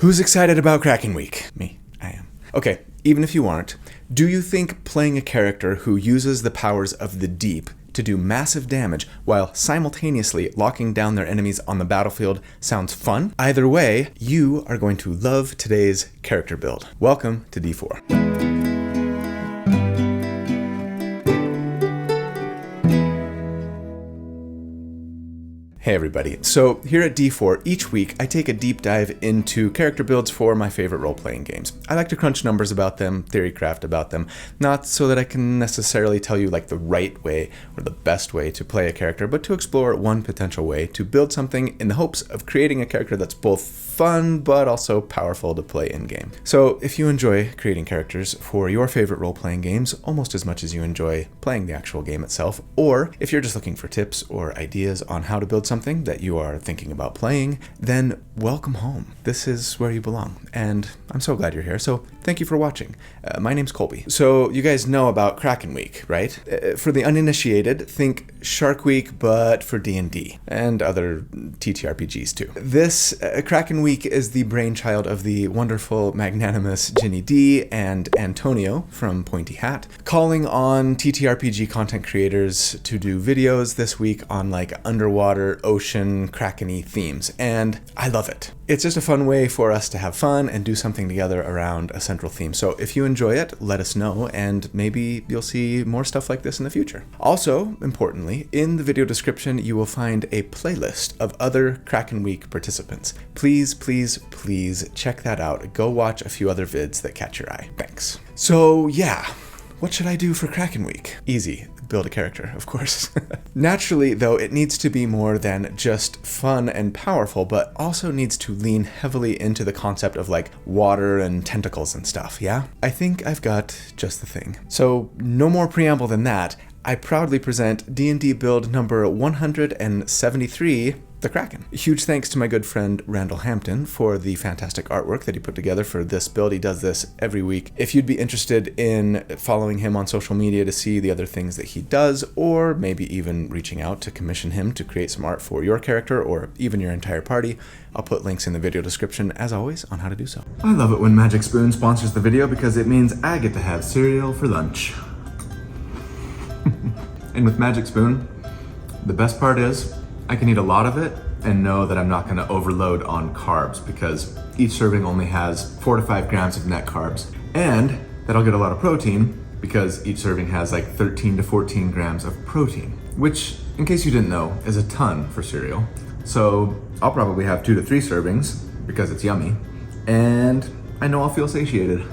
Who's excited about Kraken Week? Me. I am. Okay, even if you aren't, do you think playing a character who uses the powers of the deep to do massive damage while simultaneously locking down their enemies on the battlefield sounds fun? Either way, you are going to love today's character build. Welcome to D4. Hey everybody. So here at D4, each week I take a deep dive into character builds for my favorite role-playing games. I like to crunch numbers about them, theorycraft about them, not so that I can necessarily tell you like the right way or the best way to play a character, but to explore one potential way to build something in the hopes of creating a character that's both fun but also powerful to play in-game. So if you enjoy creating characters for your favorite role-playing games almost as much as you enjoy playing the actual game itself, or if you're just looking for tips or ideas on how to build something that you are thinking about playing, then welcome home. This is where you belong, and I'm so glad you're here, so thank you for watching. My name's Colby. So you guys know about Kraken Week, right? For the uninitiated, think Shark Week, but for D&D, and other TTRPGs too. This Kraken Week is the brainchild of the wonderful, magnanimous Ginny D and Antonio from Pointy Hat, calling on TTRPG content creators to do videos this week on like underwater, ocean, Kraken-y themes, and I love it. It's just a fun way for us to have fun and do something together around a central theme. So if you enjoy it, let us know, and maybe you'll see more stuff like this in the future. Also, importantly, in the video description, you will find a playlist of other Kraken Week participants. Please, please, please check that out. Go watch a few other vids that catch your eye. Thanks. So yeah, what should I do for Kraken Week? Easy. Build a character, of course. Naturally, though, it needs to be more than just fun and powerful, but also needs to lean heavily into the concept of like water and tentacles and stuff, yeah? I think I've got just the thing. So no more preamble than that. I proudly present D&D Build number 173, the Kraken. Huge thanks to my good friend Randall Hampton for the fantastic artwork that he put together for this build. He does this every week. If you'd be interested in following him on social media to see the other things that he does, or maybe even reaching out to commission him to create some art for your character or even your entire party, I'll put links in the video description, as always, on how to do so. I love it when MagicSpoon sponsors the video because it means I get to have cereal for lunch. And with MagicSpoon, the best part is I can eat a lot of it and know that I'm not going to overload on carbs because each serving only has 4 to 5 grams of net carbs, and that I'll get a lot of protein because each serving has like 13 to 14 grams of protein, which, in case you didn't know, is a ton for cereal. So I'll probably have 2 to 3 servings because it's yummy, and I know I'll feel satiated.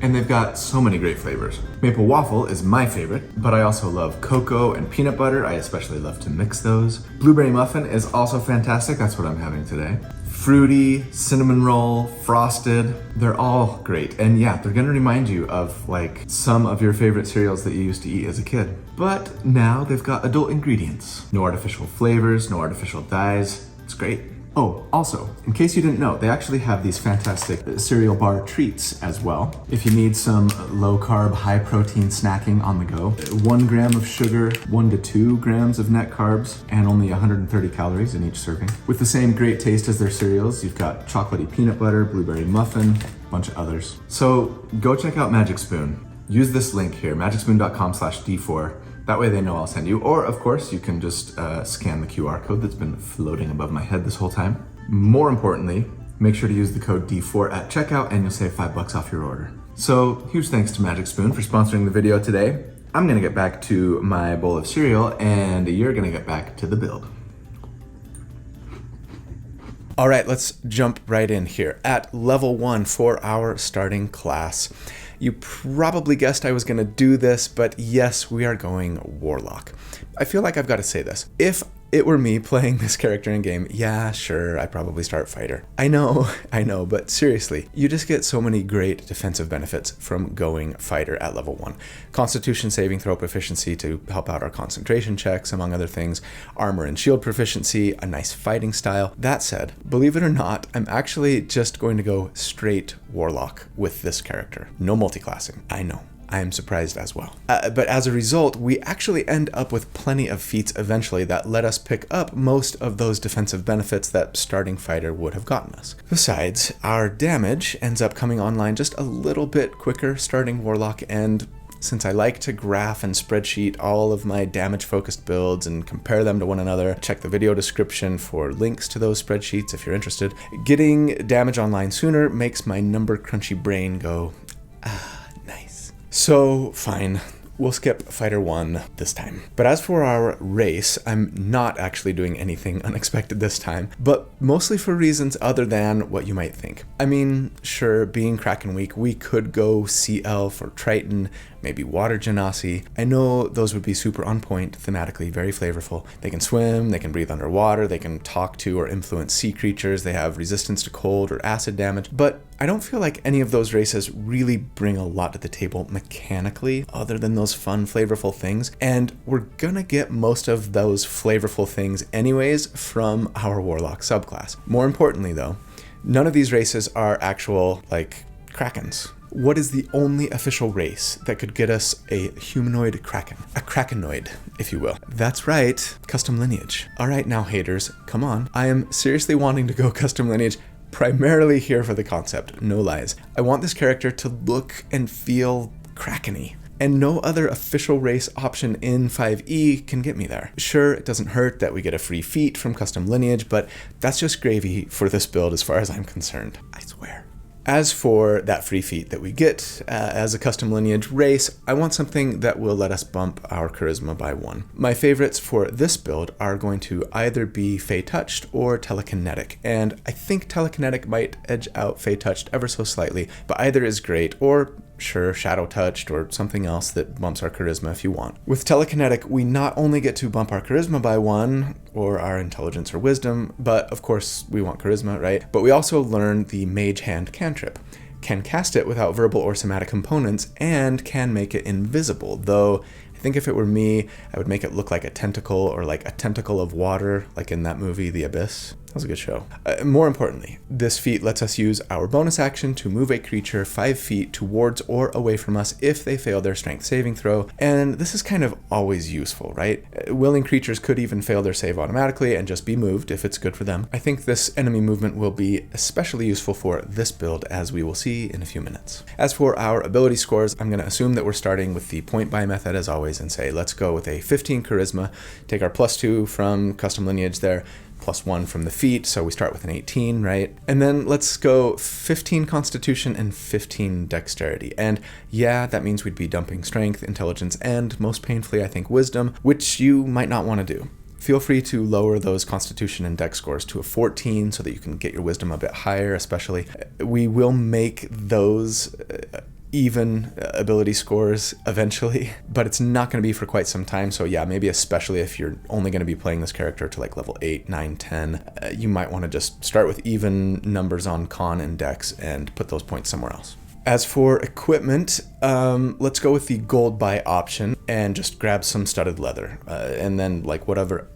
And they've got so many great flavors. Maple waffle is my favorite, but I also love cocoa and peanut butter. I especially love to mix those. Blueberry muffin is also fantastic. That's what I'm having today. Fruity, cinnamon roll, frosted, they're all great. And yeah, they're gonna remind you of like some of your favorite cereals that you used to eat as a kid. But now they've got adult ingredients. No artificial flavors, no artificial dyes. It's great. Oh, also, in case you didn't know, they actually have these fantastic cereal bar treats as well. If you need some low-carb, high-protein snacking on the go, 1 gram of sugar, 1 to 2 grams of net carbs, and only 130 calories in each serving. With the same great taste as their cereals, you've got chocolatey peanut butter, blueberry muffin, a bunch of others. So go check out MagicSpoon. Use this link here, magicspoon.com/D4. That way they know I'll send you. Or, of course, you can just scan the QR code that's been floating above my head this whole time. More importantly, make sure to use the code D4 at checkout and you'll save $5 off your order. So, huge thanks to MagicSpoon for sponsoring the video today. I'm gonna get back to my bowl of cereal and you're gonna get back to the build. All right, let's jump right in here. At level 1 for our starting class, you probably guessed I was going to do this, but yes, we are going Warlock. I feel like I've got to say this. If it were me playing this character in game, yeah, sure, I'd probably start Fighter. I know, but seriously, you just get so many great defensive benefits from going Fighter at level 1. Constitution saving throw proficiency to help out our concentration checks, among other things, armor and shield proficiency, a nice fighting style. That said, believe it or not, I'm actually just going to go straight Warlock with this character. No multiclassing. I know. I am surprised as well. But as a result, we actually end up with plenty of feats eventually that let us pick up most of those defensive benefits that starting fighter would have gotten us. Besides, our damage ends up coming online just a little bit quicker starting Warlock, and since I like to graph and spreadsheet all of my damage-focused builds and compare them to one another, check the video description for links to those spreadsheets if you're interested. Getting damage online sooner makes my number crunchy brain go, nice. So, fine. We'll skip Fighter 1 this time. But as for our race, I'm not actually doing anything unexpected this time, but mostly for reasons other than what you might think. I mean, sure, being Kraken week, we could go Sea Elf or Triton, maybe Water Genasi. I know those would be super on point, thematically very flavorful. They can swim, they can breathe underwater, they can talk to or influence sea creatures, they have resistance to cold or acid damage, but I don't feel like any of those races really bring a lot to the table mechanically, other than those fun, flavorful things, and we're gonna get most of those flavorful things anyways from our Warlock subclass. More importantly though, none of these races are actual, Krakens. What is the only official race that could get us a humanoid Kraken? A Krakenoid, if you will. That's right, custom lineage. All right now, haters, come on. I am seriously wanting to go custom lineage, primarily here for the concept, no lies. I want this character to look and feel Kraken-y, and no other official race option in 5e can get me there. Sure, it doesn't hurt that we get a free feat from custom lineage, but that's just gravy for this build as far as I'm concerned, I swear. As for that free feat that we get as a custom lineage race, I want something that will let us bump our charisma by 1. My favorites for this build are going to either be Fey Touched or Telekinetic, and I think Telekinetic might edge out Fey Touched ever so slightly, but either is great, or sure, Shadow Touched or something else that bumps our charisma if you want. With Telekinetic, we not only get to bump our charisma by 1, or our intelligence or wisdom, but of course we want charisma, right? But we also learn the Mage Hand cantrip. Can cast it without verbal or somatic components, and can make it invisible, though I think if it were me, I would make it look like a tentacle, or like a tentacle of water, like in that movie, The Abyss. That was a good show. More importantly, this feat lets us use our bonus action to move a creature 5 feet towards or away from us if they fail their strength saving throw, and this is kind of always useful, right? Willing creatures could even fail their save automatically and just be moved if it's good for them. I think this enemy movement will be especially useful for this build, as we will see in a few minutes. As for our ability scores, I'm going to assume that we're starting with the point buy method as always and say, let's go with a 15 charisma, take our +2 from custom lineage there, +1 from the feat, so we start with an 18, right? And then let's go 15 constitution and 15 dexterity. And yeah, that means we'd be dumping strength, intelligence, and most painfully, I think, wisdom, which you might not want to do. Feel free to lower those constitution and dex scores to a 14 so that you can get your wisdom a bit higher, especially. We will make those even ability scores eventually, but it's not going to be for quite some time. So yeah, maybe especially if you're only going to be playing this character to like level 8, 9, 10, you might want to just start with even numbers on con and dex and put those points somewhere else. As for equipment, let's go with the gold buy option and just grab some studded leather, and then like whatever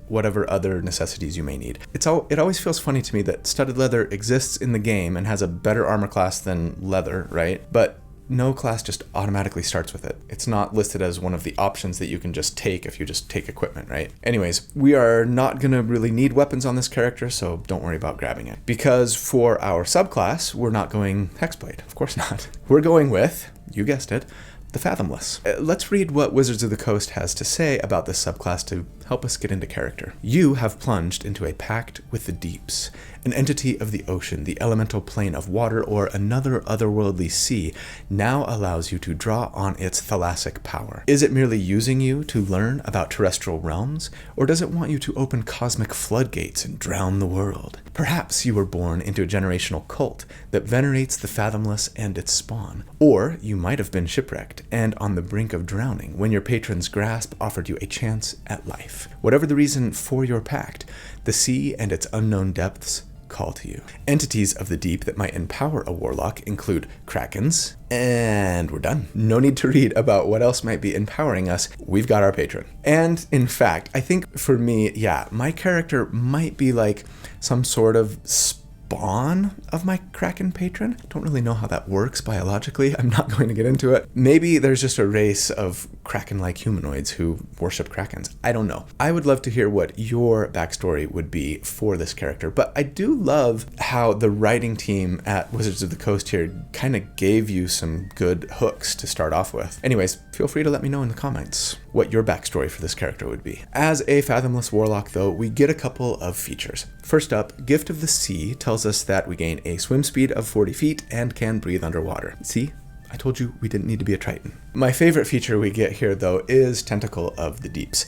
other necessities you may need. It always feels funny to me that studded leather exists in the game and has a better armor class than leather, right? But no class just automatically starts with it. It's not listed as one of the options that you can just take if you just take equipment, right? Anyways, we are not gonna really need weapons on this character, so don't worry about grabbing it. Because for our subclass, we're not going Hexblade, of course not. We're going with, you guessed it, the Fathomless. Let's read what Wizards of the Coast has to say about this subclass to help us get into character. You have plunged into a pact with the deeps, an entity of the ocean, the elemental plane of water, or another otherworldly sea now allows you to draw on its thalassic power. Is it merely using you to learn about terrestrial realms, or does it want you to open cosmic floodgates and drown the world? Perhaps you were born into a generational cult that venerates the Fathomless and its spawn, or you might have been shipwrecked and on the brink of drowning when your patron's grasp offered you a chance at life. Whatever the reason for your pact, the sea and its unknown depths call to you. Entities of the deep that might empower a warlock include Krakens, and we're done. No need to read about what else might be empowering us. We've got our patron. And in fact, I think for me, yeah, my character might be like some sort of spawn of my Kraken patron. Don't really know how that works biologically. I'm not going to get into it. Maybe there's just a race of Kraken-like humanoids who worship Krakens. I don't know. I would love to hear what your backstory would be for this character, but I do love how the writing team at Wizards of the Coast here kind of gave you some good hooks to start off with. Anyways, feel free to let me know in the comments what your backstory for this character would be. As a Fathomless Warlock, though, we get a couple of features. First up, Gift of the Sea tells us that we gain a swim speed of 40 feet and can breathe underwater. See? I told you we didn't need to be a Triton. My favorite feature we get here, though, is Tentacle of the Deeps.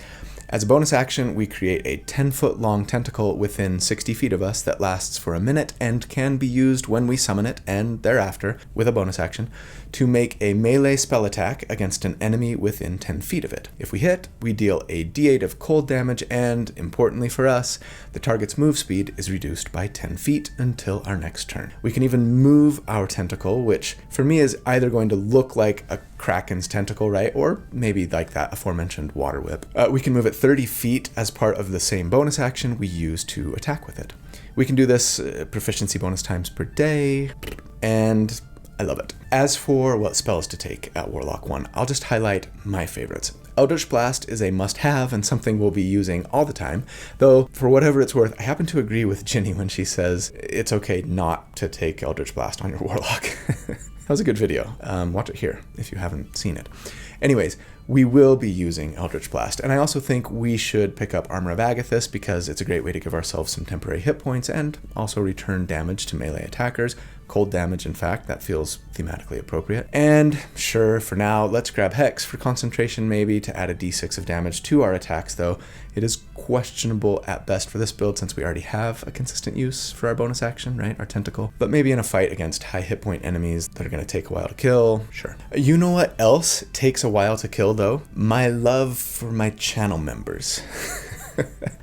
As a bonus action, we create a 10-foot long tentacle within 60 feet of us that lasts for a minute and can be used when we summon it and thereafter, with a bonus action, to make a melee spell attack against an enemy within 10 feet of it. If we hit, we deal a d8 of cold damage and, importantly for us, the target's move speed is reduced by 10 feet until our next turn. We can even move our tentacle, which for me is either going to look like a Kraken's tentacle, right? Or maybe like that aforementioned water whip. We can move it 30 feet as part of the same bonus action we use to attack with it. We can do this proficiency bonus times per day, and I love it. As for what spells to take at Warlock 1, I'll just highlight my favorites. Eldritch Blast is a must-have and something we'll be using all the time, though for whatever it's worth, I happen to agree with Ginny when she says it's okay not to take Eldritch Blast on your Warlock. That was a good video. Watch it here if you haven't seen it. Anyways, we will be using Eldritch Blast, and I also think we should pick up Armor of Agathis because it's a great way to give ourselves some temporary hit points and also return damage to melee attackers. Cold damage, in fact, that feels thematically appropriate. And sure, for now, let's grab Hex for concentration maybe to add a d6 of damage to our attacks, though it is questionable at best for this build since we already have a consistent use for our bonus action, right? Our tentacle. But maybe in a fight against high hit point enemies that are going to take a while to kill, sure. You know what else takes a while to kill, though? My love for my channel members.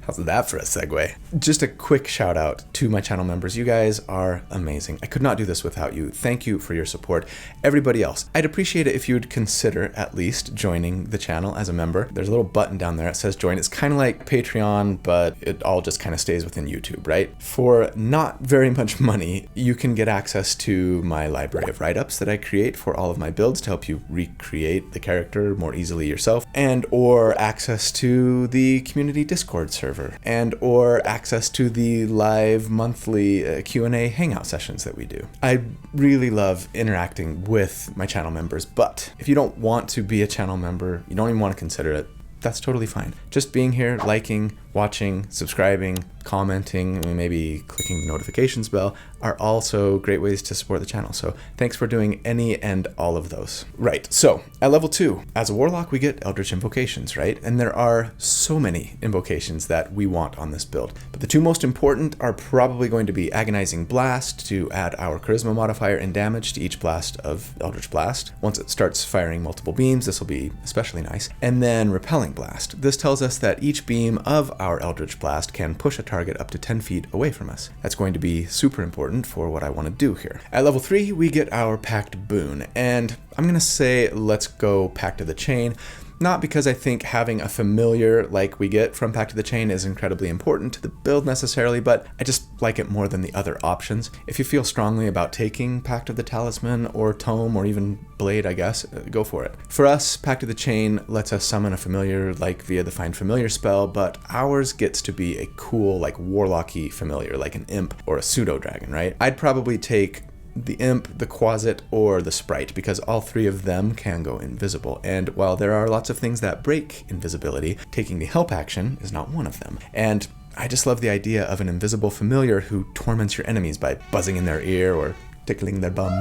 How's that for a segue? Just a quick shout out to my channel members. You guys are amazing. I could not do this without you. Thank you for your support. Everybody else, I'd appreciate it if you'd consider at least joining the channel as a member. There's a little button down there that says join. It's kind of like Patreon, but it all just kind of stays within YouTube, right? For not very much money, you can get access to my library of write-ups that I create for all of my builds to help you recreate the character more easily yourself, and or access to the community Discord server, and or access to the live monthly Q&A hangout sessions that we do. I really love interacting with my channel members, but if you don't want to be a channel member, you don't even want to consider it, that's totally fine. Just being here, liking, watching, subscribing, commenting, and maybe clicking the notifications bell are also great ways to support the channel. So thanks for doing any and all of those. Right, so at level 2, as a Warlock, we get Eldritch Invocations, right? And there are so many invocations that we want on this build. But the two most important are probably going to be Agonizing Blast to add our Charisma modifier and damage to each blast of Eldritch Blast. Once it starts firing multiple beams, this will be especially nice. And then Repelling Blast. This tells us that each beam of our Eldritch Blast can push a target up to 10 feet away from us. That's going to be super important for what I want to do here. At level 3, we get our Pact Boon, and I'm going to say let's go Pact of the Chain. Not because I think having a familiar like we get from Pact of the Chain is incredibly important to the build necessarily, but I just like it more than the other options. If you feel strongly about taking Pact of the Talisman or Tome or even Blade, I guess, go for it. For us, Pact of the Chain lets us summon a familiar like via the Find Familiar spell, but ours gets to be a cool like warlocky familiar like an imp or a pseudo dragon, right? I'd probably take the imp, the quasit, or the sprite, because all three of them can go invisible. And while there are lots of things that break invisibility, taking the help action is not one of them. And I just love the idea of an invisible familiar who torments your enemies by buzzing in their ear or tickling their bum,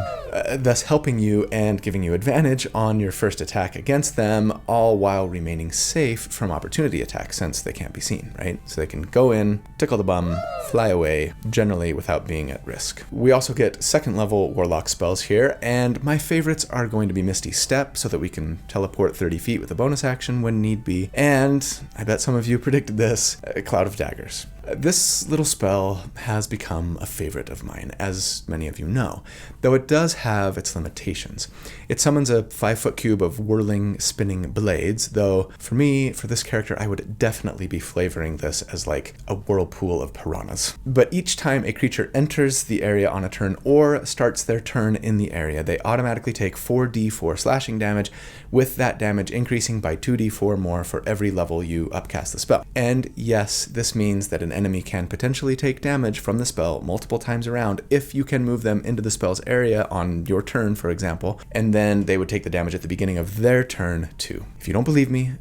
thus helping you and giving you advantage on your first attack against them, all while remaining safe from opportunity attacks since they can't be seen, right? So they can go in, tickle the bum, fly away, generally without being at risk. We also get second level Warlock spells here, and my favorites are going to be Misty Step, so that we can teleport 30 feet with a bonus action when need be, and I bet some of you predicted this, Cloud of Daggers. This little spell has become a favorite of mine, as many of you know, though it does have its limitations. It summons a 5-foot cube of whirling, spinning blades, though for me, for this character, I would definitely be flavoring this as like a whirlpool of piranhas. But each time a creature enters the area on a turn or starts their turn in the area, they automatically take 4d4 slashing damage, with that damage increasing by 2d4 more for every level you upcast the spell. And yes, this means that an enemy can potentially take damage from the spell multiple times around if you can move them into the spell's area on your turn, for example, and then they would take the damage at the beginning of their turn too. If you don't believe me,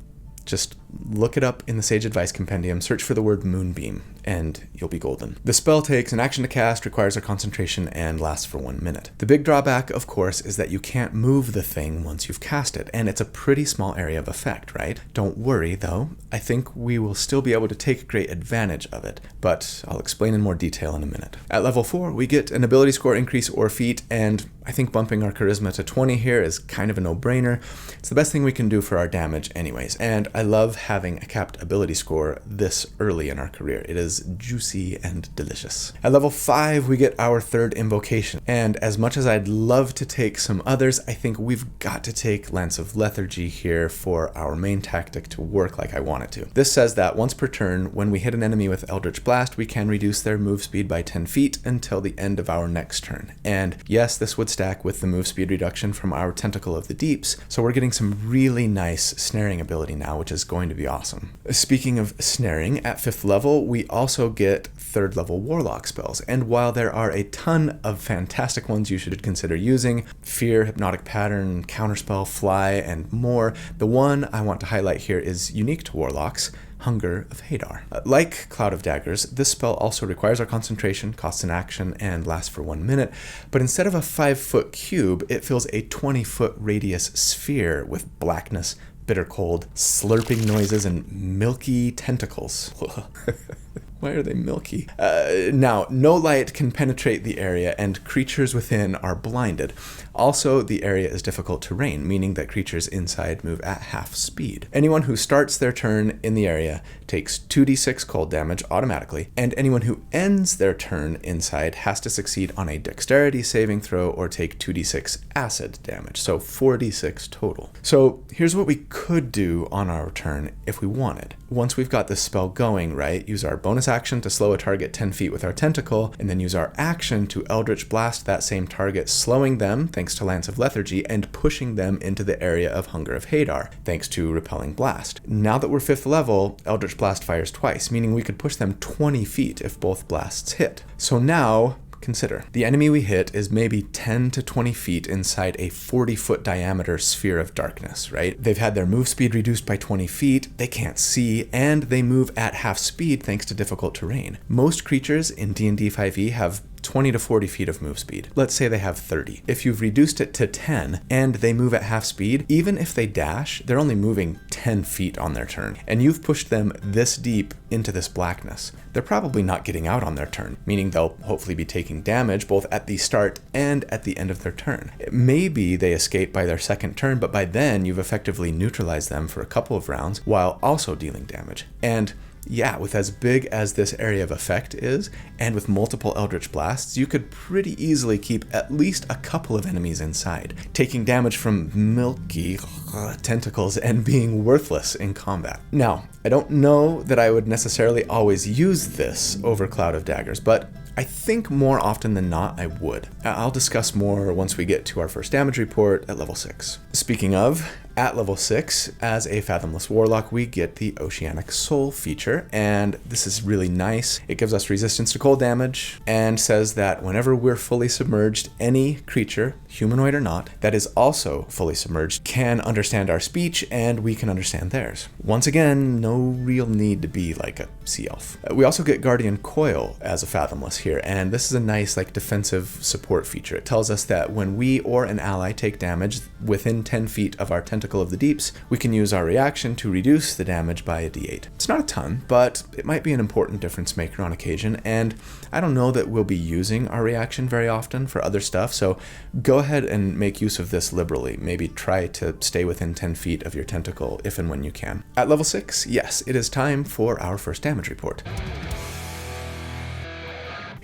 just look it up in the Sage Advice Compendium, search for the word Moonbeam, and you'll be golden. The spell takes an action to cast, requires a concentration, and lasts for 1 minute. The big drawback, of course, is that you can't move the thing once you've cast it, and it's a pretty small area of effect, right? Don't worry, though. I think we will still be able to take great advantage of it, but I'll explain in more detail in a minute. At level 4, we get an ability score increase or feat, and I think bumping our charisma to 20 here is kind of a no-brainer. It's the best thing we can do for our damage anyways, and I love having a capped ability score this early in our career. It is juicy and delicious. At level 5, we get our third invocation, and as much as I'd love to take some others, I think we've got to take Lance of Lethargy here for our main tactic to work like I want it to. This says that once per turn, when we hit an enemy with Eldritch Blast, we can reduce their move speed by 10 feet until the end of our next turn. And yes, this would stack with the move speed reduction from our Tentacle of the Deeps, so we're getting some really nice snaring ability now, which is going to be awesome. Speaking of snaring, at 5th level, we also get 3rd level Warlock spells, and while there are a ton of fantastic ones you should consider using, Fear, Hypnotic Pattern, Counterspell, Fly, and more, the one I want to highlight here is unique to Warlocks, Hunger of Hadar. Like Cloud of Daggers, this spell also requires our concentration, costs an action, and lasts for 1 minute, but instead of a 5-foot cube, it fills a 20-foot radius sphere with blackness, bitter cold, slurping noises, and milky tentacles. Why are they milky? Now, no light can penetrate the area, and creatures within are blinded. Also, the area is difficult terrain, meaning that creatures inside move at half speed. Anyone who starts their turn in the area takes 2d6 cold damage automatically, and anyone who ends their turn inside has to succeed on a dexterity saving throw or take 2d6 acid damage, so 4d6 total. So here's what we could do on our turn if we wanted. Once we've got this spell going, right, use our bonus action to slow a target 10 feet with our tentacle, and then use our action to Eldritch Blast that same target, slowing them thanks to Lance of Lethargy and pushing them into the area of Hunger of Hadar thanks to Repelling Blast. Now that we're 5th level, Eldritch Blast fires twice, meaning we could push them 20 feet if both blasts hit. So now, consider, the enemy we hit is maybe 10 to 20 feet inside a 40-foot diameter sphere of darkness, right? They've had their move speed reduced by 20 feet, they can't see, and they move at half speed thanks to difficult terrain. Most creatures in D&D 5e have 20 to 40 feet of move speed. Let's say they have 30. If you've reduced it to 10 and they move at half speed, even if they dash, they're only moving 10 feet on their turn, and you've pushed them this deep into this blackness. They're probably not getting out on their turn, meaning they'll hopefully be taking damage both at the start and at the end of their turn. Maybe they escape by their second turn, but by then you've effectively neutralized them for a couple of rounds while also dealing damage. And yeah, with as big as this area of effect is, and with multiple Eldritch Blasts, you could pretty easily keep at least a couple of enemies inside, taking damage from milky tentacles and being worthless in combat. Now, I don't know that I would necessarily always use this over Cloud of Daggers, but I think more often than not I would. I'll discuss more once we get to our first damage report at level 6. Speaking of, at level 6, as a Fathomless Warlock, we get the Oceanic Soul feature, and this is really nice. It gives us resistance to cold damage, and says that whenever we're fully submerged, any creature, humanoid or not, that is also fully submerged can understand our speech, and we can understand theirs. Once again, no real need to be like a sea elf. We also get Guardian Coil as a Fathomless here, and this is a nice defensive support feature. It tells us that when we or an ally take damage within 10 feet of our Tentacle of the Deeps, we can use our reaction to reduce the damage by a d8. It's not a ton, but it might be an important difference maker on occasion, and I don't know that we'll be using our reaction very often for other stuff, so go ahead and make use of this liberally. Maybe try to stay within 10 feet of your tentacle if and when you can. At level 6, yes, it is time for our first damage report.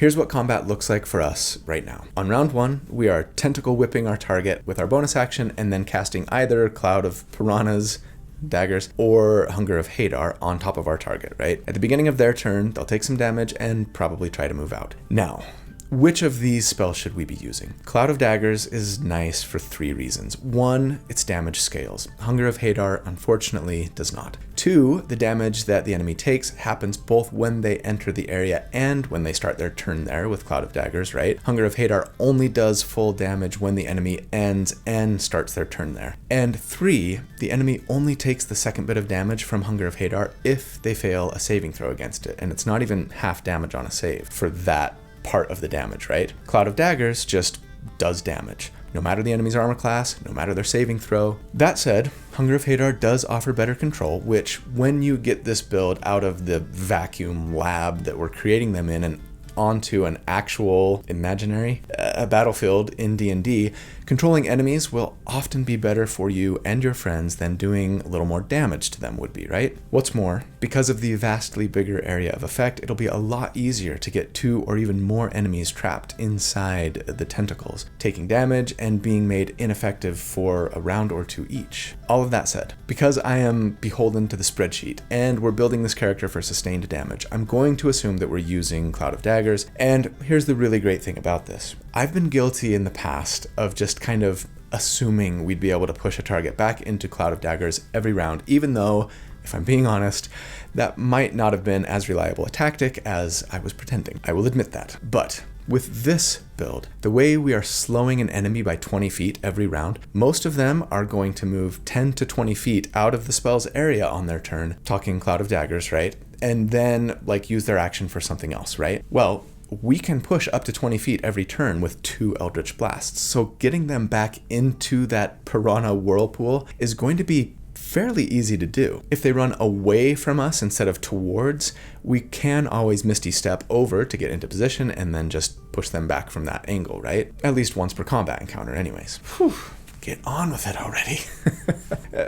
Here's what combat looks like for us right now. On round 1, we are tentacle whipping our target with our bonus action and then casting either Cloud of Piranhas, daggers, or Hunger of Hadar on top of our target, right? At the beginning of their turn, they'll take some damage and probably try to move out. Now, which of these spells should we be using? Cloud of Daggers is nice for 3 reasons. 1, its damage scales. Hunger of Hadar, unfortunately, does not. 2, the damage that the enemy takes happens both when they enter the area and when they start their turn there with Cloud of Daggers, right? Hunger of Hadar only does full damage when the enemy ends and starts their turn there. And 3, the enemy only takes the second bit of damage from Hunger of Hadar if they fail a saving throw against it, and it's not even half damage on a save for that part of the damage, right? Cloud of Daggers just does damage, no matter the enemy's armor class, no matter their saving throw. That said, Hunger of Hadar does offer better control, which when you get this build out of the vacuum lab that we're creating them in and onto an actual imaginary battlefield in D&D, controlling enemies will often be better for you and your friends than doing a little more damage to them would be, right? What's more, because of the vastly bigger area of effect, it'll be a lot easier to get 2 or even more enemies trapped inside the tentacles, taking damage and being made ineffective for a round or 2 each. All of that said, because I am beholden to the spreadsheet and we're building this character for sustained damage, I'm going to assume that we're using Cloud of Daggers, and here's the really great thing about this. I've been guilty in the past of just kind of assuming we'd be able to push a target back into Cloud of Daggers every round, even though, if I'm being honest, that might not have been as reliable a tactic as I was pretending. I will admit that. But with this build, the way we are slowing an enemy by 20 feet every round, most of them are going to move 10 to 20 feet out of the spell's area on their turn, talking Cloud of Daggers, right? And then, use their action for something else, right? Well, we can push up to 20 feet every turn with 2 Eldritch Blasts. So getting them back into that Piranha whirlpool is going to be fairly easy to do. If they run away from us instead of towards, we can always Misty Step over to get into position and then just push them back from that angle, right? At least once per combat encounter anyways. Whew. Get on with it already.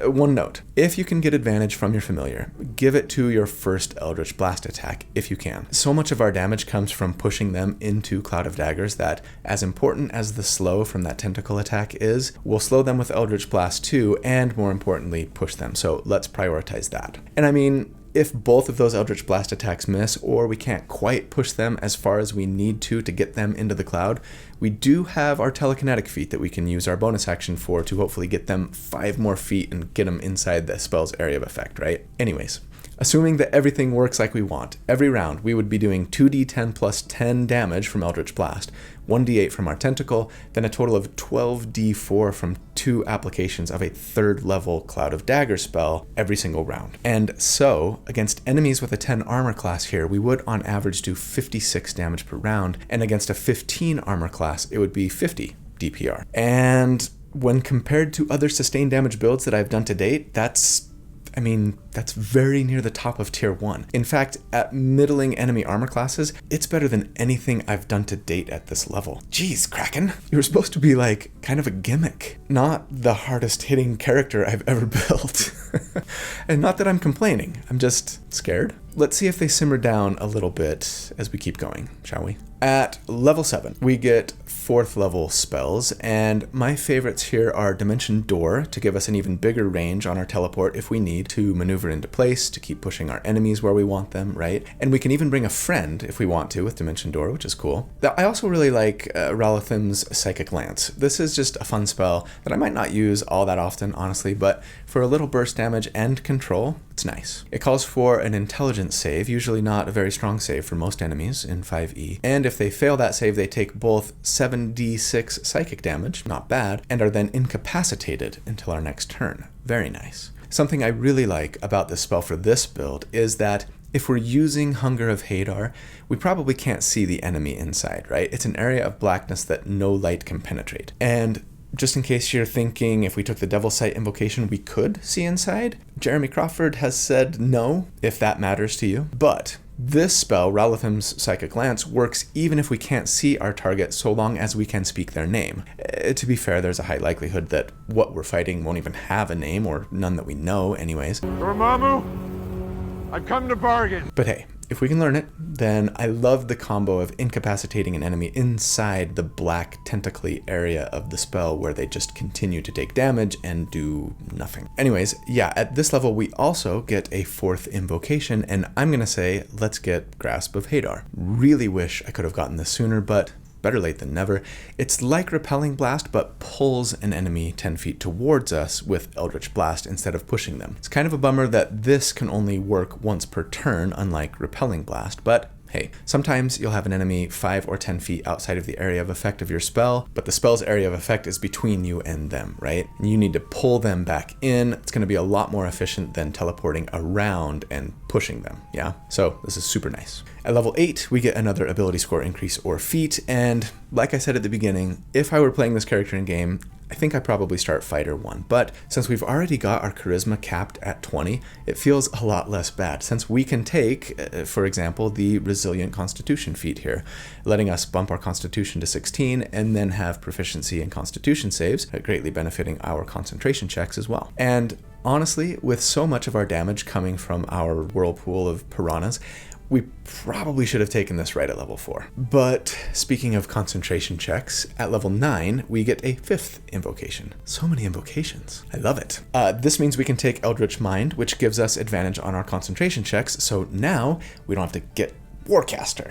One note, if you can get advantage from your familiar, give it to your first Eldritch Blast attack if you can. So much of our damage comes from pushing them into Cloud of Daggers that, as important as the slow from that tentacle attack is, we'll slow them with Eldritch Blast too, and more importantly, push them. So let's prioritize that. And I mean, if both of those Eldritch Blast attacks miss, or we can't quite push them as far as we need to get them into the cloud, we do have our telekinetic feat that we can use our bonus action for to hopefully get them 5 more feet and get them inside the spell's area of effect, right? Anyways, assuming that everything works like we want, every round we would be doing 2d10 plus 10 damage from Eldritch Blast, 1d8 from our tentacle, then a total of 12d4 from 2 applications of a 3rd level Cloud of Dagger spell every single round. And so, against enemies with a 10 armor class here, we would on average do 56 damage per round, and against a 15 armor class, it would be 50 DPR. And when compared to other sustained damage builds that I've done to date, that's very near the top of tier 1. In fact, at middling enemy armor classes, it's better than anything I've done to date at this level. Jeez, Kraken, you were supposed to be kind of a gimmick, not the hardest hitting character I've ever built. And not that I'm complaining, I'm just scared. Let's see if they simmer down a little bit as we keep going, shall we? At level 7, we get 4th level spells, and my favorites here are Dimension Door to give us an even bigger range on our teleport if we need to maneuver into place to keep pushing our enemies where we want them, right? And we can even bring a friend if we want to with Dimension Door, which is cool. I also really like Ralathim's Psychic Lance. This is just a fun spell that I might not use all that often, honestly, but for a little burst damage and control, it's nice. It calls for an intelligence save, usually not a very strong save for most enemies in 5e, and if they fail that save, they take both 7d6 psychic damage, not bad, and are then incapacitated until our next turn. Very nice. Something I really like about this spell for this build is that if we're using Hunger of Hadar, we probably can't see the enemy inside, right? It's an area of blackness that no light can penetrate. And just in case you're thinking if we took the Devil's Sight invocation, we could see inside, Jeremy Crawford has said no, if that matters to you. But this spell, Ralathim's Psychic Lance, works even if we can't see our target so long as we can speak their name. To be fair, there's a high likelihood that what we're fighting won't even have a name, or none that we know anyways. Dormammu, I've come to bargain. But hey, If we can learn it, then I love the combo of incapacitating an enemy inside the black tentacly area of the spell where they just continue to take damage and do nothing. Anyways, yeah, at this level we also get a 4th invocation, and I'm gonna say let's get Grasp of Hadar. Really wish I could have gotten this sooner, but better late than never. It's like Repelling Blast, but pulls an enemy 10 feet towards us with Eldritch Blast instead of pushing them. It's kind of a bummer that this can only work once per turn, unlike Repelling Blast, but hey, sometimes you'll have an enemy 5 or 10 feet outside of the area of effect of your spell, but the spell's area of effect is between you and them, right? And you need to pull them back in. It's going to be a lot more efficient than teleporting around and pushing them, yeah? So this is super nice. At level 8, we get another ability score increase or feat, and like I said at the beginning, if I were playing this character in game, I think I probably start Fighter 1, but since we've already got our charisma capped at 20, it feels a lot less bad, since we can take, for example, the Resilient Constitution feat here, letting us bump our Constitution to 16 and then have proficiency in Constitution saves, greatly benefiting our concentration checks as well. And honestly, with so much of our damage coming from our whirlpool of piranhas, we probably should have taken this right at level 4. But speaking of concentration checks, at level 9, we get a 5th invocation. So many invocations. I love it. This means we can take Eldritch Mind, which gives us advantage on our concentration checks, so now we don't have to get Warcaster.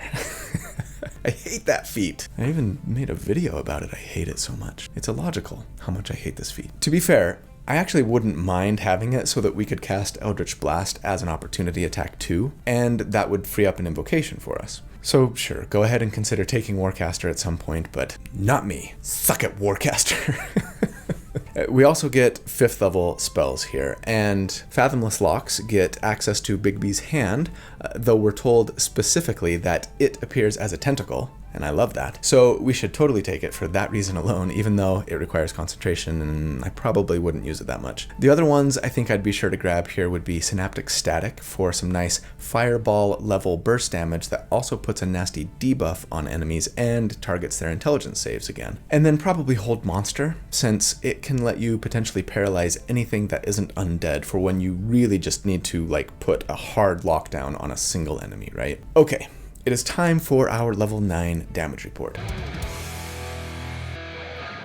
I hate that feat. I even made a video about it. I hate it so much. It's illogical how much I hate this feat. To be fair, I actually wouldn't mind having it so that we could cast Eldritch Blast as an opportunity attack too, and that would free up an invocation for us. So sure, go ahead and consider taking Warcaster at some point, but not me. Suck it, Warcaster. We also get 5th level spells here, and Fathomless Locks get access to Bigby's hand, though we're told specifically that it appears as a tentacle, and I love that. So we should totally take it for that reason alone, even though it requires concentration and I probably wouldn't use it that much. The other ones I think I'd be sure to grab here would be Synaptic Static for some nice fireball level burst damage that also puts a nasty debuff on enemies and targets their intelligence saves again. And then probably Hold Monster, since it can let you potentially paralyze anything that isn't undead for when you really just need to like put a hard lockdown on a single enemy, right? Okay. It is time for our level 9 damage report.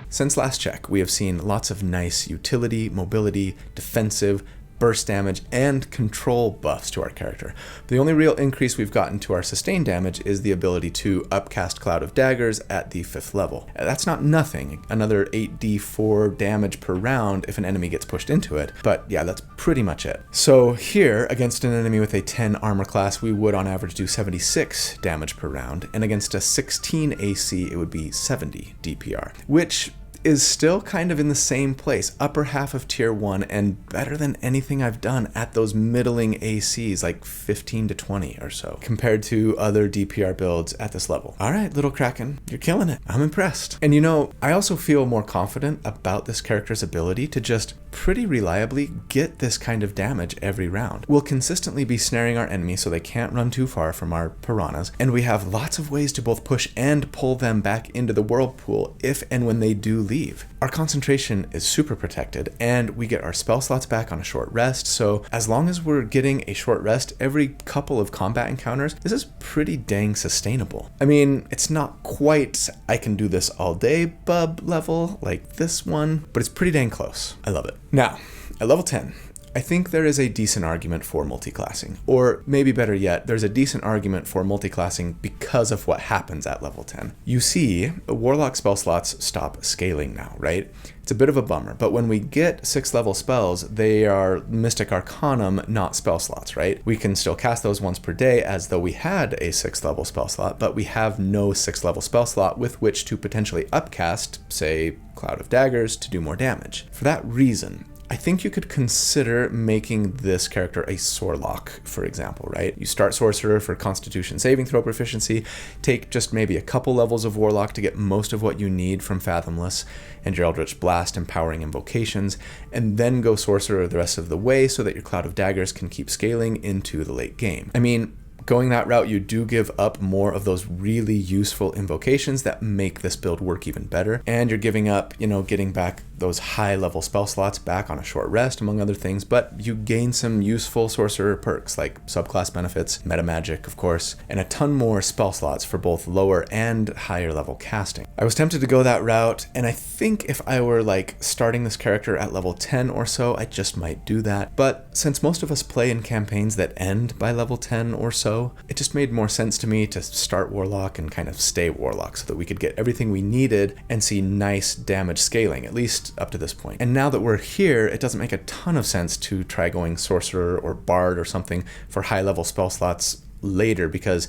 Since last check, we have seen lots of nice utility, mobility, defensive, burst damage, and control buffs to our character. The only real increase we've gotten to our sustained damage is the ability to upcast Cloud of Daggers at the 5th level. That's not nothing, another 8d4 damage per round if an enemy gets pushed into it, but yeah, that's pretty much it. So here, against an enemy with a 10 armor class, we would on average do 76 damage per round, and against a 16 AC, it would be 70 DPR, which is still kind of in the same place, upper half of tier 1, and better than anything I've done at those middling ACs, like 15 to 20 or so, compared to other DPR builds at this level. All right, little Kraken, you're killing it. I'm impressed. And you know, I also feel more confident about this character's ability to just pretty reliably get this kind of damage every round. We'll consistently be snaring our enemies so they can't run too far from our piranhas, and we have lots of ways to both push and pull them back into the whirlpool if and when they do leave. Our concentration is super protected, and we get our spell slots back on a short rest, so as long as we're getting a short rest every couple of combat encounters, this is pretty dang sustainable. I mean, it's not quite I can do this all day bub level like this one, but it's pretty dang close. I love it. Now, at level 10, I think there is a decent argument for multiclassing, or maybe better yet, there's a decent argument for multiclassing because of what happens at level 10. You see, Warlock spell slots stop scaling now, right? It's a bit of a bummer, but when we get 6th level spells, they are Mystic Arcanum, not spell slots, right? We can still cast those once per day as though we had a 6th level spell slot, but we have no 6th level spell slot with which to potentially upcast, say, Cloud of Daggers to do more damage. For that reason, I think you could consider making this character a Sorlock, for example, right? You start Sorcerer for Constitution saving throw proficiency, take just maybe a couple levels of Warlock to get most of what you need from Fathomless and your Eldritch Blast empowering invocations, and then go Sorcerer the rest of the way so that your Cloud of Daggers can keep scaling into the late game. I mean, Going that route, you do give up more of those really useful invocations that make this build work even better. And you're giving up, getting back those high level spell slots back on a short rest, among other things, but you gain some useful sorcerer perks like subclass benefits, meta magic, of course, and a ton more spell slots for both lower and higher level casting. I was tempted to go that route, and I think if I were starting this character at level 10 or so, I just might do that. But since most of us play in campaigns that end by level 10 or so, it just made more sense to me to start Warlock and kind of stay Warlock so that we could get everything we needed and see nice damage scaling, at least up to this point. And now that we're here, it doesn't make a ton of sense to try going Sorcerer or Bard or something for high level spell slots later, because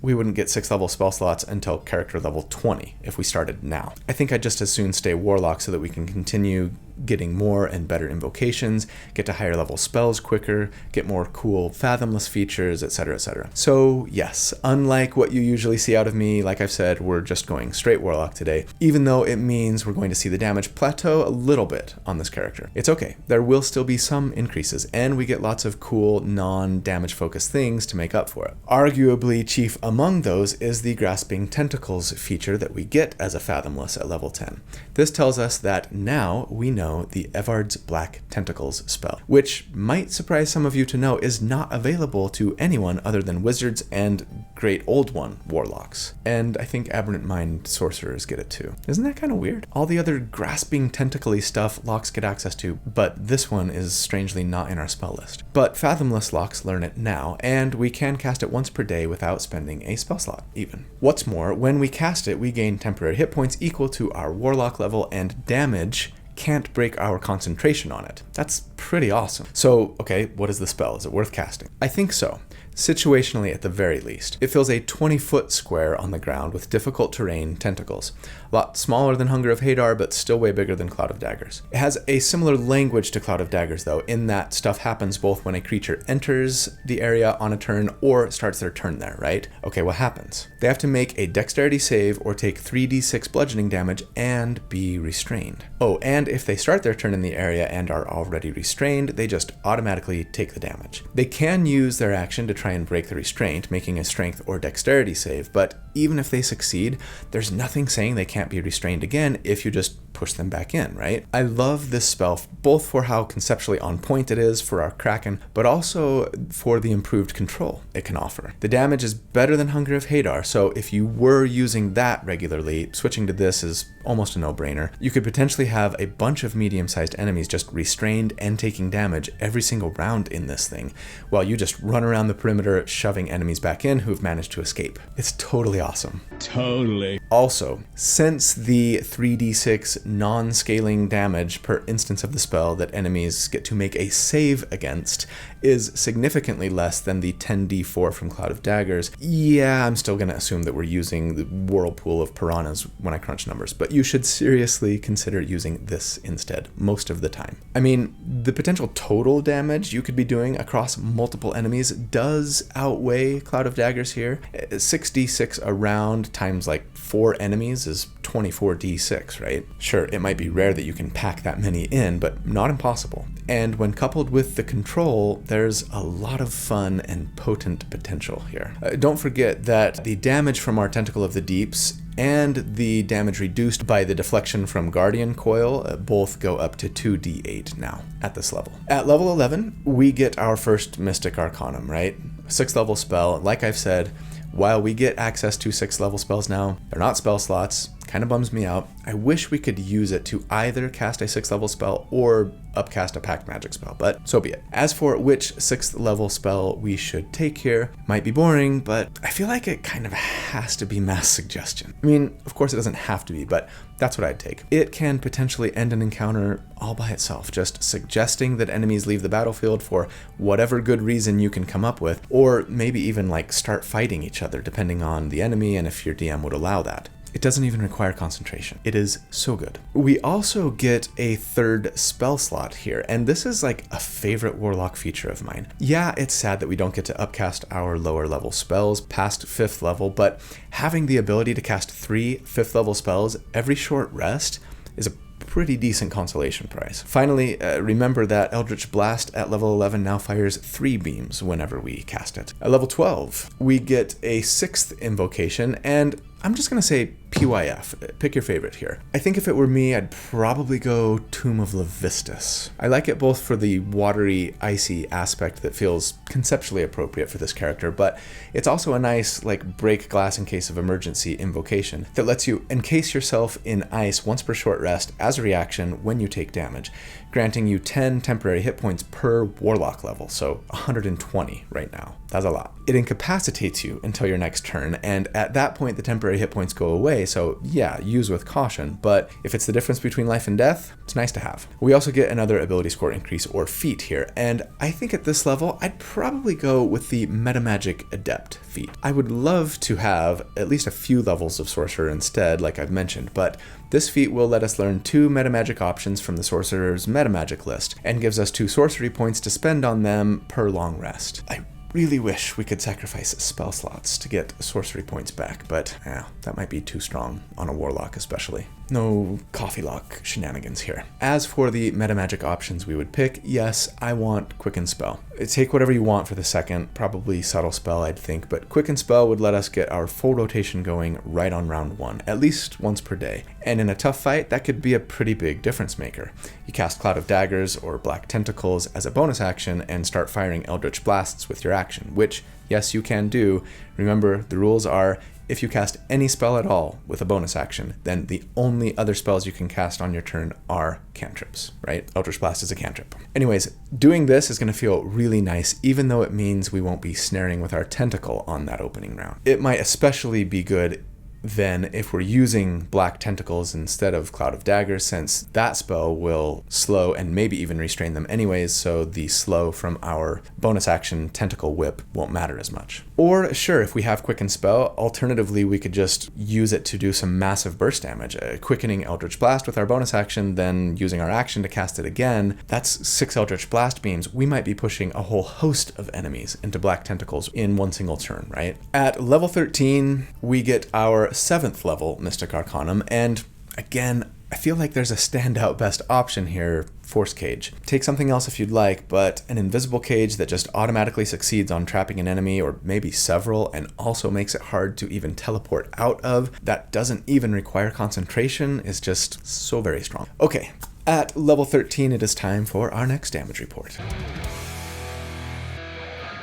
we wouldn't get 6th level spell slots until character level 20 if we started now. I think I'd just as soon stay Warlock so that we can continue getting more and better invocations, get to higher level spells quicker, get more cool fathomless features, etc., etc. So yes, unlike what you usually see out of me, like I've said, we're just going straight Warlock today, even though it means we're going to see the damage plateau a little bit on this character. It's okay, there will still be some increases, and we get lots of cool non-damage focused things to make up for it. Arguably chief among those is the Grasping Tentacles feature that we get as a Fathomless at level 10. This tells us that now we know the Evard's Black Tentacles spell, which might surprise some of you to know is not available to anyone other than wizards and Great Old One warlocks. And I think Aberrant Mind sorcerers get it too. Isn't that kind of weird? All the other grasping tentacly stuff locks get access to, but this one is strangely not in our spell list. But Fathomless locks learn it now, and we can cast it once per day without spending a spell slot even. What's more, when we cast it, we gain temporary hit points equal to our warlock level, and damage can't break our concentration on it. That's pretty awesome. So, okay, what is the spell? Is it worth casting? I think so. Situationally at the very least. It fills a 20-foot square on the ground with difficult terrain tentacles. A lot smaller than Hunger of Hadar, but still way bigger than Cloud of Daggers. It has a similar language to Cloud of Daggers though, in that stuff happens both when a creature enters the area on a turn or starts their turn there, right? Okay, what happens? They have to make a dexterity save or take 3d6 bludgeoning damage and be restrained. Oh, and if they start their turn in the area and are already restrained, they just automatically take the damage. They can use their action to try and break the restraint, making a strength or dexterity save, but even if they succeed, there's nothing saying they can't be restrained again if you just push them back in, right? I love this spell both for how conceptually on point it is for our Kraken, but also for the improved control it can offer. The damage is better than Hunger of Hadar, so if you were using that regularly, switching to this is almost a no-brainer. You could potentially have a bunch of medium-sized enemies just restrained and taking damage every single round in this thing, while you just run around the perimeter shoving enemies back in who've managed to escape. It's totally awesome. Totally. Also, since the 3d6 non-scaling damage per instance of the spell that enemies get to make a save against is significantly less than the 10d4 from Cloud of Daggers, yeah, I'm still going to assume that we're using the whirlpool of piranhas when I crunch numbers, but you should seriously consider using this instead most of the time. I mean, the potential total damage you could be doing across multiple enemies does outweigh Cloud of Daggers here. 6d6 a round times like 4 enemies is 24d6, right? Sure, it might be rare that you can pack that many in, but not impossible. And when coupled with the control, there's a lot of fun and potent potential here. Don't forget that the damage from our Tentacle of the Deeps and the damage reduced by the deflection from Guardian Coil both go up to 2d8 now at this level. At level 11, we get our first Mystic Arcanum, right? 6th level spell. Like I've said, while we get access to 6th level spells now, they're not spell slots. Kind of bums me out. I wish we could use it to either cast a 6th level spell or upcast a packed magic spell, but so be it. As for which 6th level spell we should take here, might be boring, but I feel like it kind of has to be Mass Suggestion. I mean, of course it doesn't have to be, but that's what I'd take. It can potentially end an encounter all by itself, just suggesting that enemies leave the battlefield for whatever good reason you can come up with, or maybe even like start fighting each other depending on the enemy and if your DM would allow that. It doesn't even require concentration. It is so good. We also get a 3rd spell slot here, and this is like a favorite Warlock feature of mine. Yeah, it's sad that we don't get to upcast our lower level spells past 5th level, but having the ability to cast 3 5th level spells every short rest is a pretty decent consolation prize. Finally, remember that Eldritch Blast at level 11 now fires 3 beams whenever we cast it. At level 12, we get a 6th invocation, and I'm just going to say PYF. Pick your favorite here. I think if it were me, I'd probably go Tomb of Levistus. I like it both for the watery, icy aspect that feels conceptually appropriate for this character, but it's also a nice, like, break glass in case of emergency invocation that lets you encase yourself in ice once per short rest as a reaction when you take damage, granting you 10 temporary hit points per warlock level, so 120 right now. That's a lot. It incapacitates you until your next turn, and at that point the temporary hit points go away, so yeah, use with caution, but if it's the difference between life and death, it's nice to have. We also get another ability score increase or feat here, and I think at this level I'd probably go with the Metamagic Adept feat. I would love to have at least a few levels of Sorcerer instead, like I've mentioned, but this feat will let us learn 2 metamagic options from the Sorcerer's metamagic list, and gives us 2 sorcery points to spend on them per long rest. I really wish we could sacrifice spell slots to get sorcery points back, but that might be too strong on a warlock especially. No coffee lock shenanigans here. As for the metamagic options we would pick, yes, I want Quicken Spell. Take whatever you want for the second, probably Subtle Spell I'd think, but Quicken Spell would let us get our full rotation going right on round 1, at least once per day. And in a tough fight, that could be a pretty big difference maker. You cast Cloud of Daggers or Black Tentacles as a bonus action and start firing Eldritch Blasts with your action, which, yes, you can do. Remember, the rules are, if you cast any spell at all with a bonus action, then the only other spells you can cast on your turn are cantrips, right? Eldritch Blast is a cantrip. Anyways, doing this is going to feel really nice, even though it means we won't be snaring with our tentacle on that opening round. It might especially be good then if we're using Black Tentacles instead of Cloud of Daggers, since that spell will slow and maybe even restrain them anyways, so the slow from our bonus action Tentacle Whip won't matter as much. Or sure, if we have Quicken Spell, alternatively we could just use it to do some massive burst damage, quickening Eldritch Blast with our bonus action, then using our action to cast it again. That's 6 Eldritch Blast beams. We might be pushing a whole host of enemies into Black Tentacles in one single turn, right? At level 13, we get our 7th level Mystic Arcanum, and again, I feel like there's a standout best option here, Force Cage. Take something else if you'd like, but an invisible cage that just automatically succeeds on trapping an enemy, or maybe several, and also makes it hard to even teleport out of, that doesn't even require concentration, is just so very strong. Okay, at level 13 it is time for our next damage report.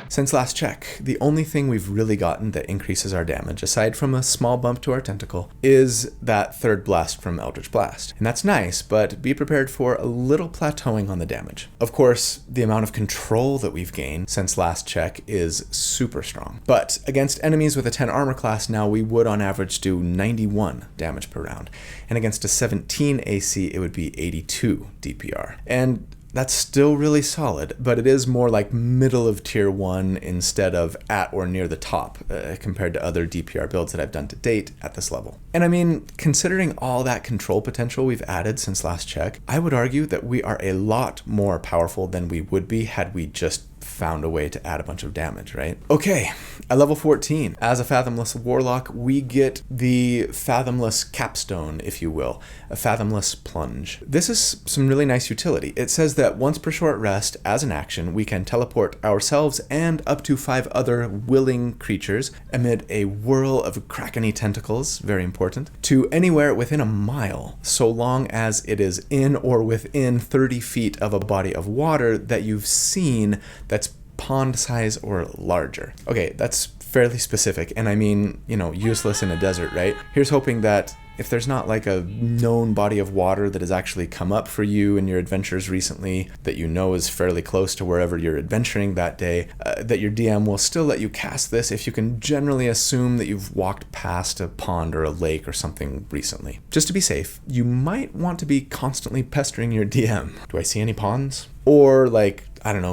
Since last check, the only thing we've really gotten that increases our damage, aside from a small bump to our tentacle, is that 3rd blast from Eldritch Blast. And that's nice, but be prepared for a little plateauing on the damage. Of course, the amount of control that we've gained since last check is super strong. But against enemies with a 10 armor class now, we would on average do 91 damage per round. And against a 17 AC, it would be 82 DPR. And that's still really solid, but it is more like middle of tier 1 instead of at or near the top compared to other DPR builds that I've done to date at this level. And I mean, considering all that control potential we've added since last check, I would argue that we are a lot more powerful than we would be had we just found a way to add a bunch of damage, right? Okay, at level 14, as a Fathomless Warlock, we get the Fathomless Capstone, if you will, a Fathomless Plunge. This is some really nice utility. It says that once per short rest, as an action, we can teleport ourselves and up to 5 other willing creatures amid a whirl of Kraken-y tentacles, very important, to anywhere within a mile, so long as it is in or within 30 feet of a body of water that you've seen that's pond size or larger. Okay, that's fairly specific, and I mean, useless in a desert, right? Here's hoping that if there's not like a known body of water that has actually come up for you in your adventures recently, that you know is fairly close to wherever you're adventuring that day, that your DM will still let you cast this if you can generally assume that you've walked past a pond or a lake or something recently. Just to be safe, you might want to be constantly pestering your DM. Do I see any ponds? Or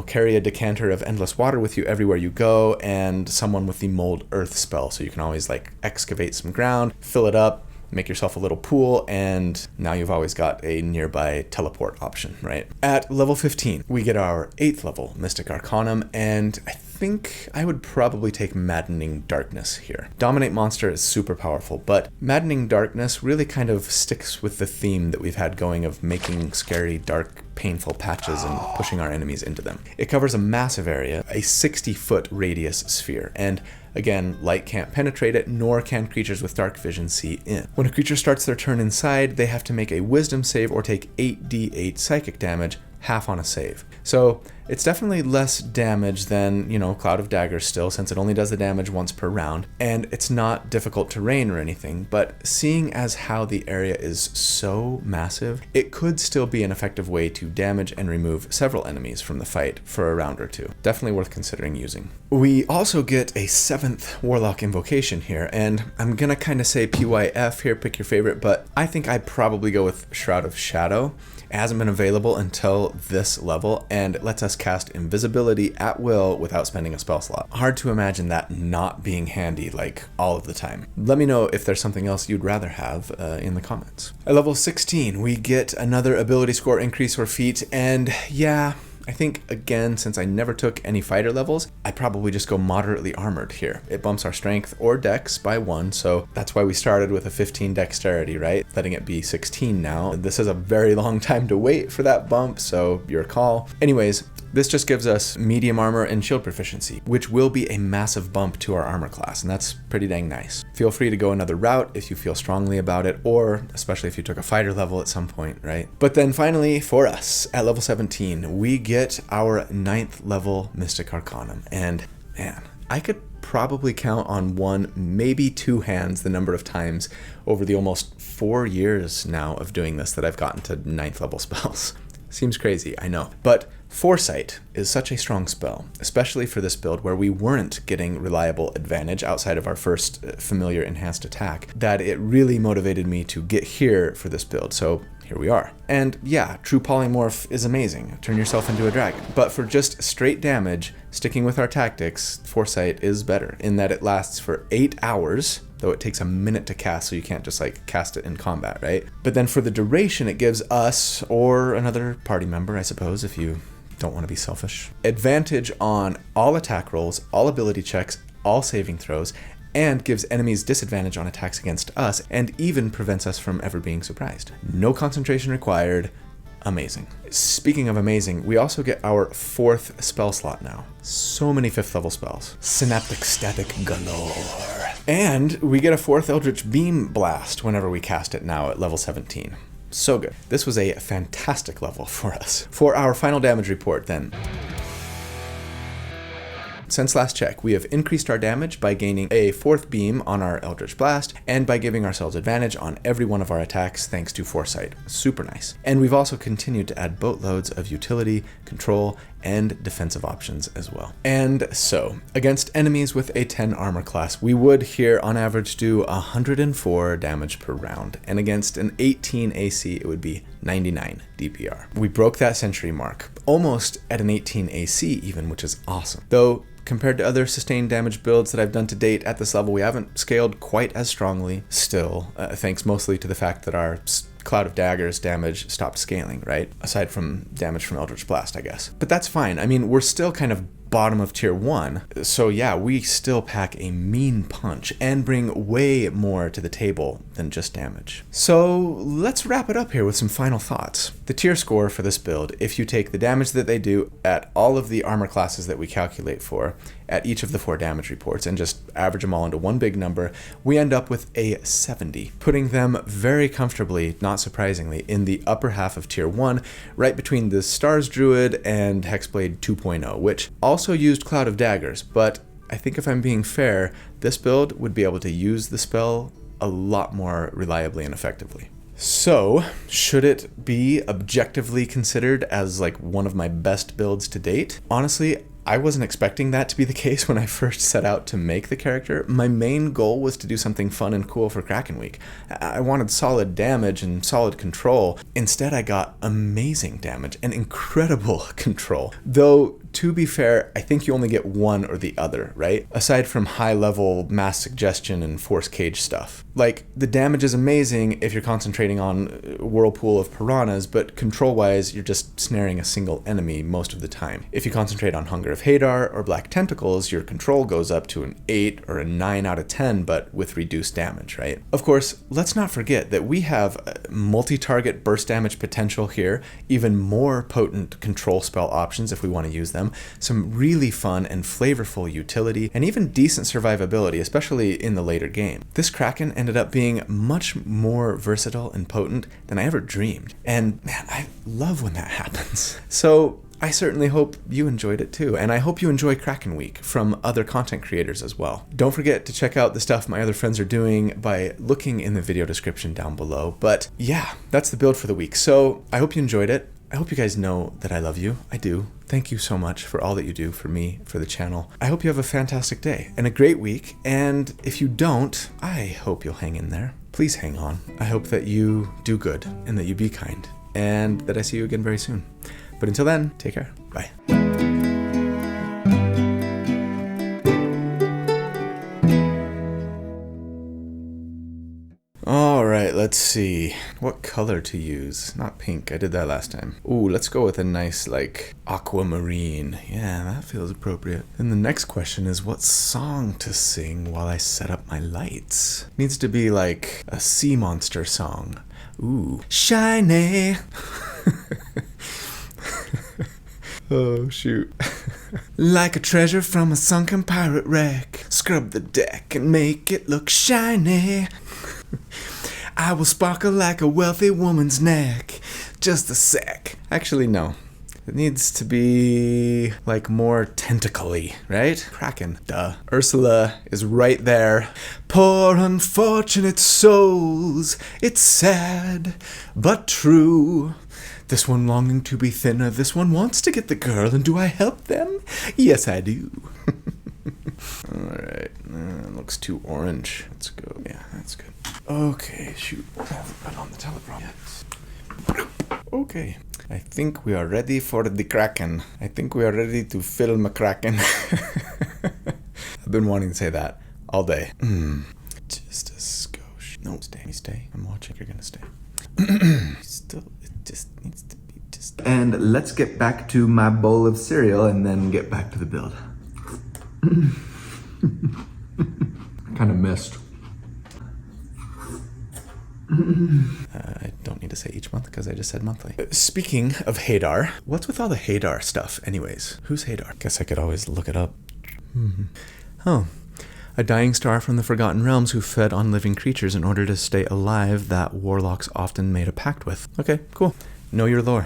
carry a decanter of endless water with you everywhere you go, and someone with the Mold Earth spell, so you can always excavate some ground, fill it up, make yourself a little pool, and now you've always got a nearby teleport option, right? At level 15, we get our 8th level Mystic Arcanum, and I think I would probably take Maddening Darkness here. Dominate Monster is super powerful, but Maddening Darkness really kind of sticks with the theme that we've had going of making scary, dark, painful patches and pushing our enemies into them. It covers a massive area, a 60-foot radius sphere, and again, light can't penetrate it, nor can creatures with dark vision see in. When a creature starts their turn inside, they have to make a wisdom save or take 8d8 psychic damage, half on a save. So it's definitely less damage than, Cloud of Daggers still, since it only does the damage once per round, and it's not difficult terrain or anything, but seeing as how the area is so massive, it could still be an effective way to damage and remove several enemies from the fight for a round or two. Definitely worth considering using. We also get a 7th Warlock Invocation here, and I'm gonna kind of say PYF here, pick your favorite, but I think I'd probably go with Shroud of Shadow. It hasn't been available until this level, and it lets us cast invisibility at will without spending a spell slot. Hard to imagine that not being handy like all of the time. Let me know if there's something else you'd rather have in the comments. At level 16, we get another ability score increase or feat, and yeah, I think, again, since I never took any fighter levels, I probably just go moderately armored here. It bumps our strength or dex by 1, so that's why we started with a 15 dexterity, right? Letting it be 16 now. This is a very long time to wait for that bump, so your call. Anyways, this just gives us medium armor and shield proficiency, which will be a massive bump to our armor class, and that's pretty dang nice. Feel free to go another route if you feel strongly about it, or especially if you took a fighter level at some point, right? But then finally, for us, at level 17, we get our 9th level Mystic Arcanum, and man, I could probably count on one, maybe two hands the number of times over the almost 4 years now of doing this that I've gotten to 9th level spells. Seems crazy, I know. But Foresight is such a strong spell, especially for this build where we weren't getting reliable advantage outside of our first familiar enhanced attack, that it really motivated me to get here for this build, so here we are. And yeah, True Polymorph is amazing, turn yourself into a dragon, but for just straight damage, sticking with our tactics, Foresight is better in that it lasts for 8 hours, though it takes a minute to cast, so you can't just cast it in combat, right? But then for the duration, it gives us, or another party member, I suppose, if you don't want to be selfish, advantage on all attack rolls, all ability checks, all saving throws, and gives enemies disadvantage on attacks against us, and even prevents us from ever being surprised. No concentration required. Amazing. Speaking of amazing, we also get our 4th spell slot now. So many 5th level spells. Synaptic Static galore. And we get a 4th Eldritch Beam Blast whenever we cast it now at level 17. So good. This was a fantastic level for us. For our final damage report then. Since last check, we have increased our damage by gaining a 4th beam on our Eldritch Blast, and by giving ourselves advantage on every one of our attacks thanks to Foresight. Super nice. And we've also continued to add boatloads of utility, control, and defensive options as well. And so, against enemies with a 10 armor class, we would here on average do 104 damage per round, and against an 18 AC, it would be 99 DPR. We broke that century mark, almost at an 18 AC even, which is awesome. Though, compared to other sustained damage builds that I've done to date at this level, we haven't scaled quite as strongly still, thanks mostly to the fact that our Cloud of Daggers damage stopped scaling, right? Aside from damage from Eldritch Blast, I guess. But that's fine. I mean, we're still kind of bottom of tier 1. So yeah, we still pack a mean punch and bring way more to the table than just damage. So let's wrap it up here with some final thoughts. The tier score for this build, if you take the damage that they do at all of the armor classes that we calculate for, at each of the 4 damage reports, and just average them all into one big number, we end up with a 70, putting them very comfortably, not surprisingly, in the upper half of tier 1, right between the Stars Druid and Hexblade 2.0, which also used Cloud of Daggers, but I think if I'm being fair, this build would be able to use the spell a lot more reliably and effectively. So, should it be objectively considered as one of my best builds to date? Honestly, I wasn't expecting that to be the case when I first set out to make the character. My main goal was to do something fun and cool for Kraken Week. I wanted solid damage and solid control. Instead, I got amazing damage and incredible control. Though, to be fair, I think you only get one or the other, right? Aside from high-level mass suggestion and force cage stuff. Like, the damage is amazing if you're concentrating on Whirlpool of Piranhas, but control-wise, you're just snaring a single enemy most of the time. If you concentrate on Hunger of Hadar or Black Tentacles, your control goes up to an 8 or a 9 out of 10, but with reduced damage, right? Of course, let's not forget that we have multi-target burst damage potential here, even more potent control spell options if we want to use them, some really fun and flavorful utility, and even decent survivability, especially in the later game. This Kraken ended up being much more versatile and potent than I ever dreamed, and man, I love when that happens. So I certainly hope you enjoyed it too, and I hope you enjoy Kraken Week from other content creators as well. Don't forget to check out the stuff my other friends are doing by looking in the video description down below. But yeah, that's the build for the week. So I hope you enjoyed it. I hope you guys know that I love you. I do. Thank you so much for all that you do for me, for the channel. I hope you have a fantastic day and a great week. And if you don't, I hope you'll hang in there. Please hang on. I hope that you do good and that you be kind and that I see you again very soon. But until then, take care. Bye. All right, let's see what color to use. Not pink, I did that last time. Ooh, let's go with a nice like aquamarine. Yeah, that feels appropriate. And the next question is what song to sing while I set up my lights. Needs to be like a sea monster song. Ooh, shiny. Oh, shoot. Like a treasure from a sunken pirate wreck. Scrub the deck and make it look shiny. I will sparkle like a wealthy woman's neck. Just a sec. Actually, no. It needs to be like more tentacly, right? Kraken, duh. Ursula is right there. Poor unfortunate souls, it's sad, but true. This one longing to be thinner, this one wants to get the girl, and do I help them? Yes, I do. Alright, looks too orange. Let's go. Yeah, that's good. Okay, shoot. I haven't put on the teleprompter yet. Okay. I think we are ready for the Kraken. I think we are ready to film a Kraken. I've been wanting to say that all day. Just a skosh. No, stay. I'm watching. You're gonna stay. Still, it just needs to be just. And let's get back to my bowl of cereal and then get back to the build. Kind of missed. I don't need to say each month because I just said monthly. Speaking of Hadar, what's with all the Hadar stuff anyways? Who's Hadar? Guess I could always look it up. Oh, a dying star from the Forgotten Realms who fed on living creatures in order to stay alive that warlocks often made a pact with. Okay, cool. Know your lore.